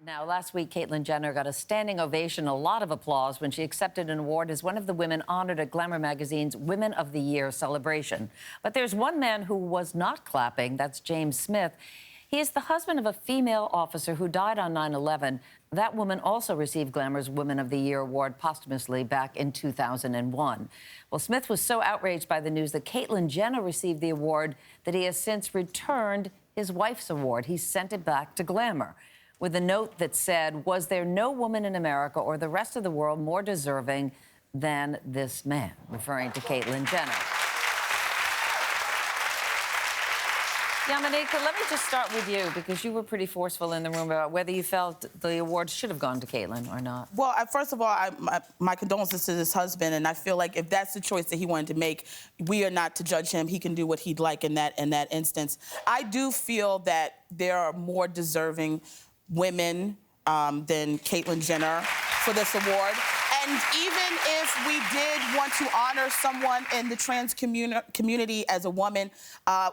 Now, last week, Caitlyn Jenner got a standing ovation, a lot of applause when she accepted an award as one of the women honored at Glamour magazine's Women of the Year celebration. But there's one man who was not clapping. That's James Smith. He is the husband of a female officer who died on 9/11. That woman also received Glamour's Women of the Year award posthumously back in 2001. Well, Smith was so outraged by the news that Caitlyn Jenner received the award that he has since returned his wife's award. He sent it back to Glamour with a note that said, "Was there no woman in America or the rest of the world more deserving than this man?" referring to Caitlyn Jenner. Yamaneika, let me just start with you, because you were pretty forceful in the room about whether you felt the award should have gone to Caitlyn or not. Well, first of all, my condolences to this husband, and I feel like if that's the choice that he wanted to make, we are not to judge him. He can do what he'd like in that instance. I do feel that there are more deserving women than Caitlyn Jenner for this award. And even if we did want to honor someone in the trans community as a woman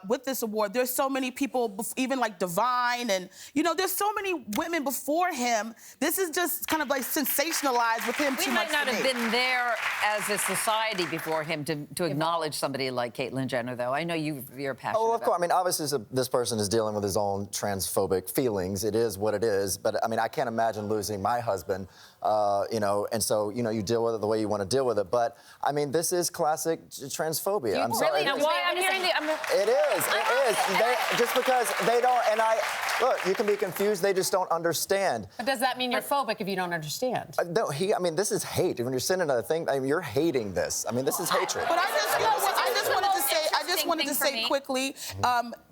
with this award, there's so many people, even like Divine, and, you know, there's so many women before him. This is just kind of like sensationalized with him too much. We might not have been there as a society before him to acknowledge somebody like Caitlyn Jenner, though. I know you're passionate of course. about. I mean, obviously, this person is dealing with his own transphobic feelings. It is what it is. But, I mean, I can't imagine losing my husband, you know, and so, you know, you deal with it the way you want to deal with it. But, I mean, this is classic transphobia. I'm sorry. Really? Why? I'm hearing It is. Just because they don't, and look, you can be confused, they just don't understand. But does that mean you're phobic if you don't understand? No, I mean, this is hate. When you're sending a thing, I mean, you're hating this. I mean, this is hatred. But I just wanted to say quickly,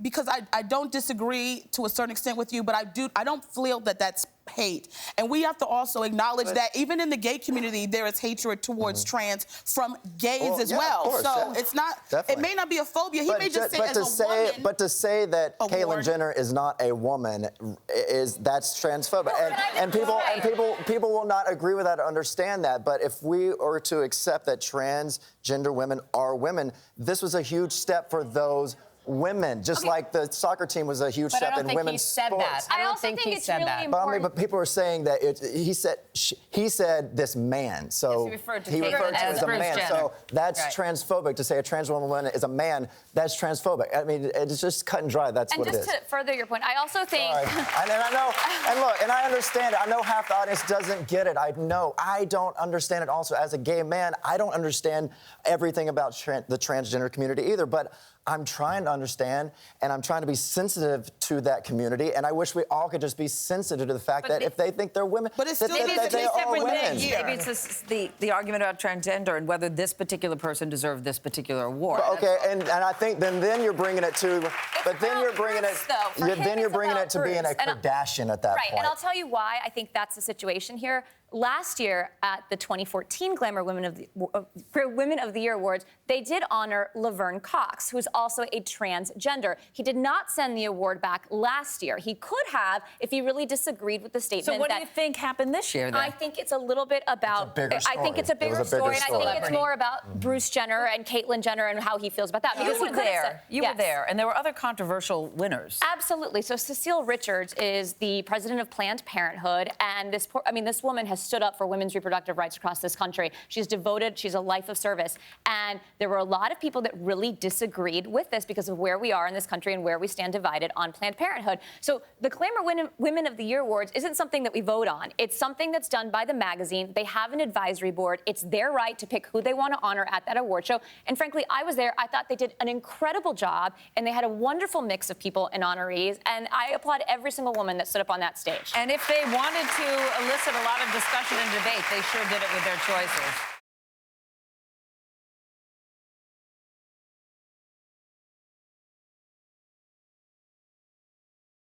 because I don't disagree to a certain extent with you, but I don't feel that that's hate. And we have to also acknowledge that even in the gay community, there is hatred towards trans from gays as well. Course, so it's not, it may not be a phobia. He may just say as a woman. But to say that Caitlyn Jenner is not a woman that's transphobic. And people will not agree with that or understand that. But if we are to accept that transgender women are women, this was a huge step for those women, just like the soccer team was a huge step in women's sports. I don't think he said that. But, I mean, but people are saying that he said this man, so yes, he referred to as a man. Jenner. So that's transphobic. To say a trans woman is a man, that's transphobic. I mean, it's just cut and dry. That's what it is. And just to further your point, I also think. And I know, and look, and I understand it. I know half the audience doesn't get it. I know. I don't understand it. Also, as a gay man, I don't understand everything about the transgender community either. But I'm trying to understand, and I'm trying to be sensitive to that community, and I wish we all could just be sensitive to the fact that if they think they're women, but it's still that they are women. Maybe it's the argument about transgender and whether this particular person deserved this particular award. But, okay, and I think then you're bringing it to, but then you're bringing it, then you're bringing it to being a Kardashian at that point. Right, and I'll tell you why I think that's the situation here. Last year at the 2014 Glamour Women of the Year Awards, they did honor Laverne Cox, who is also a transgender. He did not send the award back last year. He could have if he really disagreed with the statement. So what do you think happened this year, then? I think it's a little bit about. I think it's a bigger story, and I think it's more about Bruce Jenner and Caitlyn Jenner and how he feels about that. Because you were there. You were there, and there were other controversial winners. Absolutely. So Cecile Richards is the president of Planned Parenthood, and this woman has stood up for women's reproductive rights across this country. She's devoted, she's a life of service. And there were a lot of people that really disagreed with this because of where we are in this country and where we stand divided on Planned Parenthood. So the Glamour Women of the Year Awards isn't something that we vote on. It's something that's done by the magazine. They have an advisory board. It's their right to pick who they want to honor at that award show. And frankly, I was there. I thought they did an incredible job, and they had a wonderful mix of people and honorees. And I applaud every single woman that stood up on that stage. And if they wanted to elicit a lot of discussion and debate, they sure did it with their choices.